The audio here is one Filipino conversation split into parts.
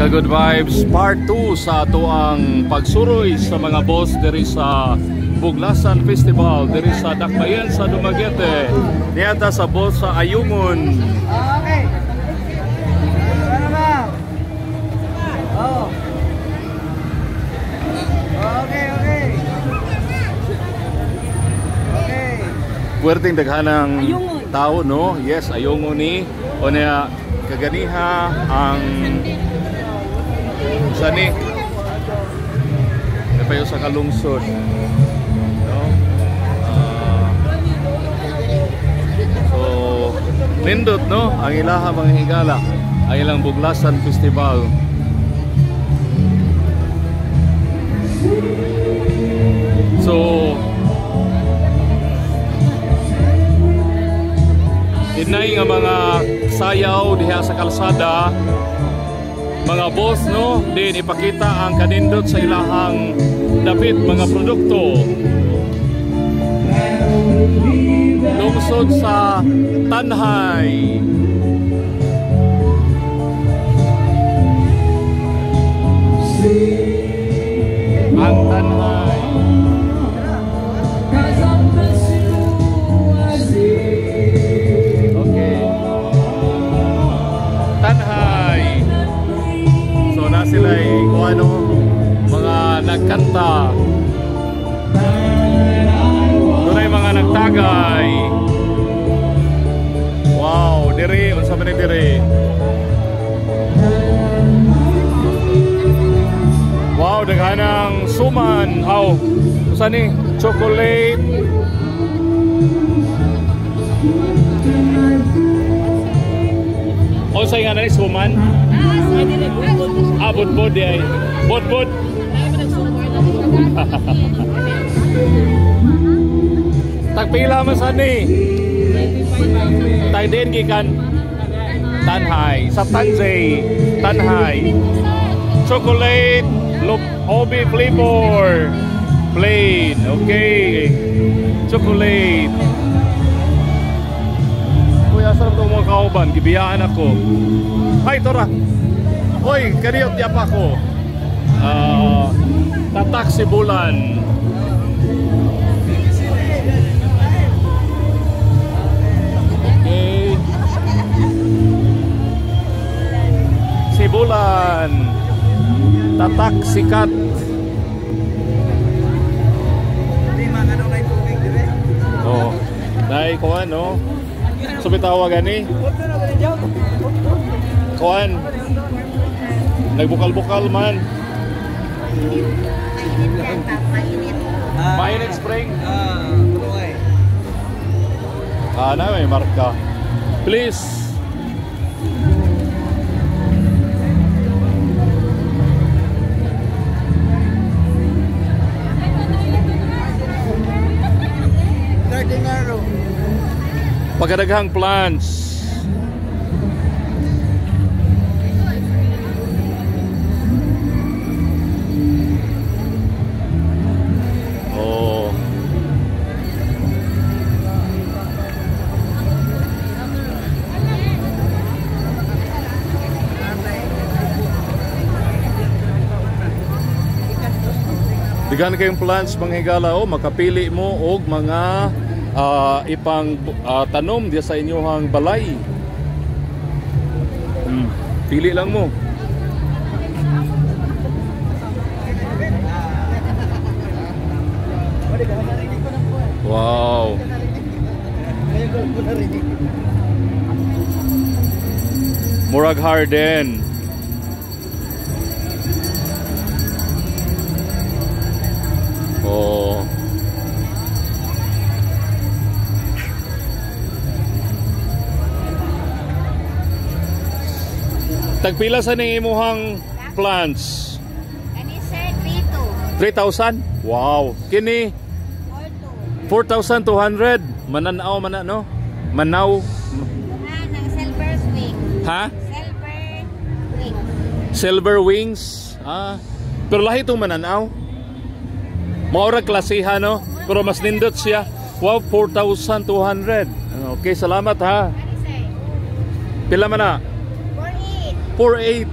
Ka-Good Vibes Part 2 sa ato ang pagsuroy sa mga boss diri sa Buglasan Festival diri sa Dakbayan sa Dumaguete. Niyata sa boss sa Ayungon. Okay. Ano ba? Oh. Okay. Puwerteng daghanang tao, no? Yes, Ayungon ni. O niya kaganiha ang sani napayo sa kalungsod, no? So nindot, no, ang ilaha mga higala ang ilang Buglasan Festival. So inay nga mga sayaw diha sa kalsada, mga boss, no, din ipakita ang kanindot sa ilahang dapit mga produkto. Lungsod sa Tanhay. Ang Tanhay. Sila kung ano, mga nagkanta, doon ay mga nagtagay. Wow, diri, unsa man diri. Wow, daghanang suman. Aw, unsa ni? Chocolate. Unsa nga na ni suman? Bud-bud ay. Bud-bud. Tagpila man sa ni. Tagden gikan Tanhay. Sa Tanhay. Chocolate. Obi flavor. Plain. Okay. Chocolate. Kuya, sarap itong mga kauban. Gibiyaan ako. Hay, tora. Oy, kaniyot di apa ko. Tatak Sibulan. Okay. Sibulan. Tatak sikat. Oh, dai ko ano. Subitawa gani. Kuan. Nagbukal-bukal man. Mainit spring. Na may marka. Please. Pagkadaghang plants. Digan kayong plants mga higala, o makapili mo og mga ipang tanom diya sa inyohang balay. Pili lang mo. Wow. Murag Harden. Oh. Tagpila sa ning imuhang plants? Kani sir 3,200. 3,000? Wow. Kini 4,200. Mananaw man na, no? Manaw. Nang silver wing. Ha? Silver wing. Silver wings. Pero lahi itong mananaw. Maura klasiha, no? Pero mas nindot siya. Wow, 4,200. Okay, salamat ha. Pila man na? 4,800. 4.8.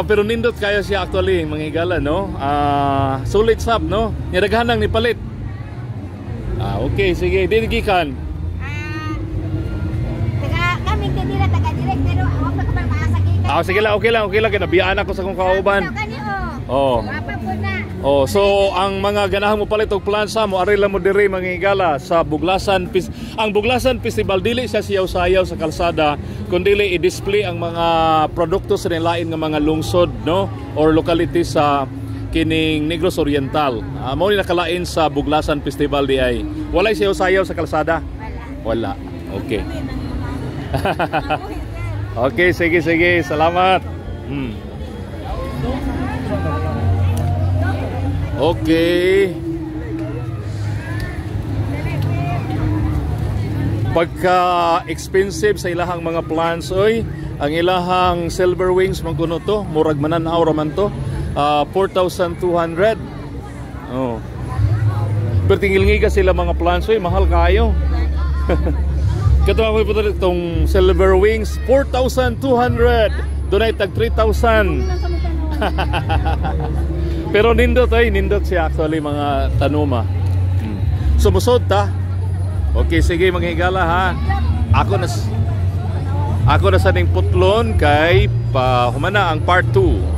Pero nindot kaya siya actually mga higala, no? Sulit sab, no? Niraghanang ni palit. Okay, sige, dinigikan. Kami hindi na taga-direct pero huwag pa ko pa maasagikan. Sige lang, okay lang. Kinabiyaan ako sa kong kauban. Oh. Wapa po na. Oh, so ang mga ganahan mo palit og plansa mo ari lang mo diri mga higala sa Buglasan. Ang Buglasan Festival dili siya sayaw-sayaw sa kalsada, kundi i-display ang mga produkto sa nilain nga mga lungsod, no, or locality sa kining Negros Oriental. Mao ni nakalain sa Buglasan Festival di ay. Walay sayaw-sayaw sa kalsada. Wala. Okay. Okay, sige. Salamat. Okay. Pagka-expensive sa ilahang mga plants, oy, ang ilahang silver wings man kuno to, murag mananaw raman to. 4,200. Oh. Pero tingil-ngiga sila mga plants, oy, mahal kayo. Katong ako itong silver wings, 4,200. Doon ay tag 3,000. Pero nindot siya actually mga tanuma. Sumusod ta. Okay, sige mga higala ha. Ako na sa ning putlon kay humana ang part 2.